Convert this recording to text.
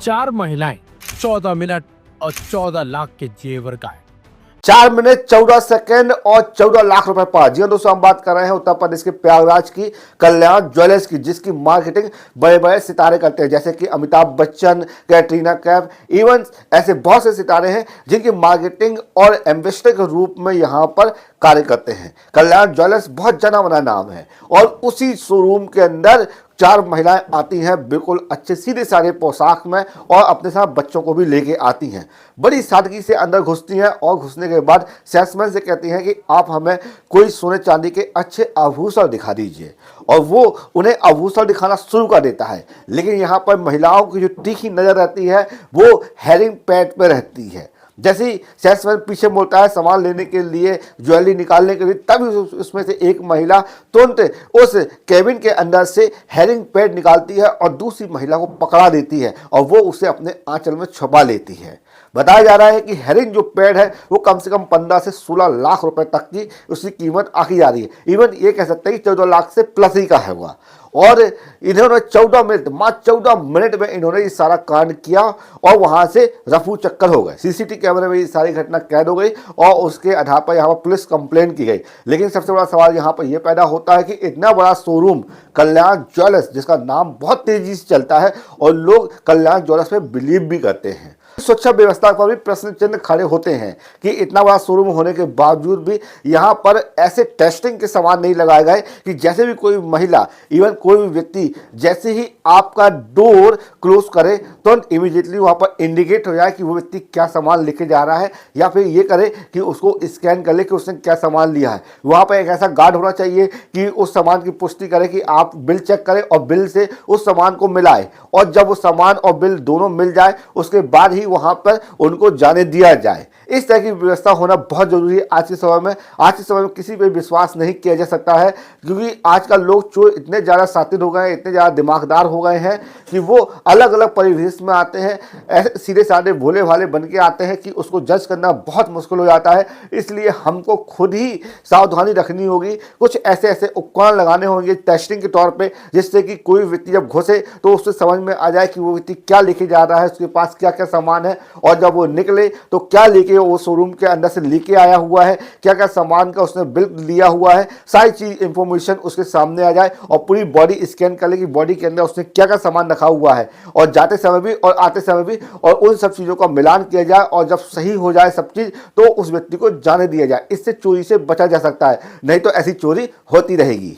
4 महिलाएं 14 मिनट और 14 लाख के जेवर का है। 4 मिनट 14 सेकंड और 14 लाख रुपए पर। जी दोस्तों, हम बात कर रहे हैं उत्तर प्रदेश के प्रयागराज की कल्याण ज्वेलर्स की, जिसकी मार्केटिंग बड़े बड़े सितारे करते हैं, जैसे कि अमिताभ बच्चन, कैटरीना कैफ, इवन ऐसे बहुत से सितारे हैं जिनकी मार्केटिंग और एम्बेसडर के रूप में यहाँ पर कार्य करते हैं। कल्याण ज्वेलर्स बहुत जाना माना नाम है और उसी शोरूम के अंदर 4 महिलाएं आती हैं बिल्कुल अच्छे सीधे सारे पोशाक में और अपने साथ बच्चों को भी लेके आती हैं। बड़ी सादगी से अंदर घुसती हैं और घुसने के बाद सेल्समैन से कहती हैं कि आप हमें कोई सोने चांदी के अच्छे आभूषण दिखा दीजिए, और वो उन्हें आभूषण दिखाना शुरू कर देता है। लेकिन यहाँ पर महिलाओं की जो तीखी नज़र रहती है वो हैरिंग पैड पर रहती है। जैसे ही सेल्समैन पीछे मुड़ता है सामान लेने के लिए, ज्वेलरी निकालने के लिए, तभी उसमें से एक महिला तुरंत उस केबिन के अंदर से हैरिंग पैड निकालती है और दूसरी महिला को पकड़ा देती है और वो उसे अपने आंचल में छुपा लेती है। बताया जा रहा है कि हैरिंग जो पैड है वो कम से कम 15 से 16 लाख रुपए तक की उसकी कीमत आकी जा रही है। इवन ये कह सकते हैं कि 14 लाख से प्लस ही का है हुआ। और इन्होंने 14 मिनट, मात्र 14 मिनट में इन्होंने ये सारा कांड किया और वहां से रफू चक्कर हो गए। सीसीटीवी कैमरे में ये सारी घटना कैद हो गई और उसके आधार पर यहाँ पर पुलिस कंप्लेंट की गई। लेकिन सबसे बड़ा सवाल यहाँ पर यह पैदा होता है कि इतना बड़ा शोरूम कल्याण ज्वेलर्स, जिसका नाम बहुत तेजी से चलता है और लोग कल्याण ज्वेलर्स पे बिलीव भी करते हैं, सुरक्षा व्यवस्था पर भी प्रश्न चिन्ह खड़े होते हैं कि इतना बड़ा शोरूम होने के बावजूद भी यहाँ पर ऐसे टेस्टिंग के सामान नहीं लगाए गए कि जैसे भी कोई महिला, इवन कोई भी व्यक्ति जैसे ही आपका डोर क्लोज करे तुरंत इमीडिएटली वहाँ पर इंडिकेट हो जाए कि वो व्यक्ति क्या सामान लेके जा रहा है, या फिर ये करे कि उसको स्कैन कर ले कि उसने क्या सामान लिया है। वहाँ पर एक ऐसा गार्ड होना चाहिए कि उस सामान की पुष्टि करे कि आप बिल चेक करें और बिल से उस सामान को मिलाए, और जब वो सामान और बिल दोनों मिल जाए उसके बाद ही वहां पर उनको जाने दिया जाए। इस तरह की व्यवस्था होना बहुत जरूरी है आज के समय में। आज के समय में किसी पे विश्वास नहीं किया जा सकता है, क्योंकि आजकल लोग चोर इतने ज़्यादा शातिर हो गए हैं, इतने ज़्यादा दिमागदार हो गए हैं कि वो अलग अलग परिवेश में आते हैं, ऐसे सीधे साधे भोले भाले बन के आते हैं कि उसको जज करना बहुत मुश्किल हो जाता है। इसलिए हमको खुद ही सावधानी रखनी होगी, कुछ ऐसे ऐसे उपकरण लगाने होंगे टेस्टिंग के तौर पर, जिससे कि कोई व्यक्ति जब घुसे तो उससे समझ में आ जाए कि वो व्यक्ति क्या लेके जा रहा है, उसके पास क्या क्या सामान है, और जब वो निकले तो क्या लेके वो शोरूम के अंदर से लेके आया हुआ है, क्या क्या सामान का उसने बिल लिया हुआ है, सारी चीज इंफॉर्मेशन उसके सामने आ जाए और पूरी बॉडी स्कैन कर ले कि बॉडी के अंदर उसने क्या क्या सामान रखा हुआ है, और जाते समय भी और आते समय भी, और उन सब चीज़ों का मिलान किया जाए, और जब सही हो जाए सब चीज़ तो उस व्यक्ति को जाने दिया जाए। इससे चोरी से बचा जा सकता है, नहीं तो ऐसी चोरी होती रहेगी।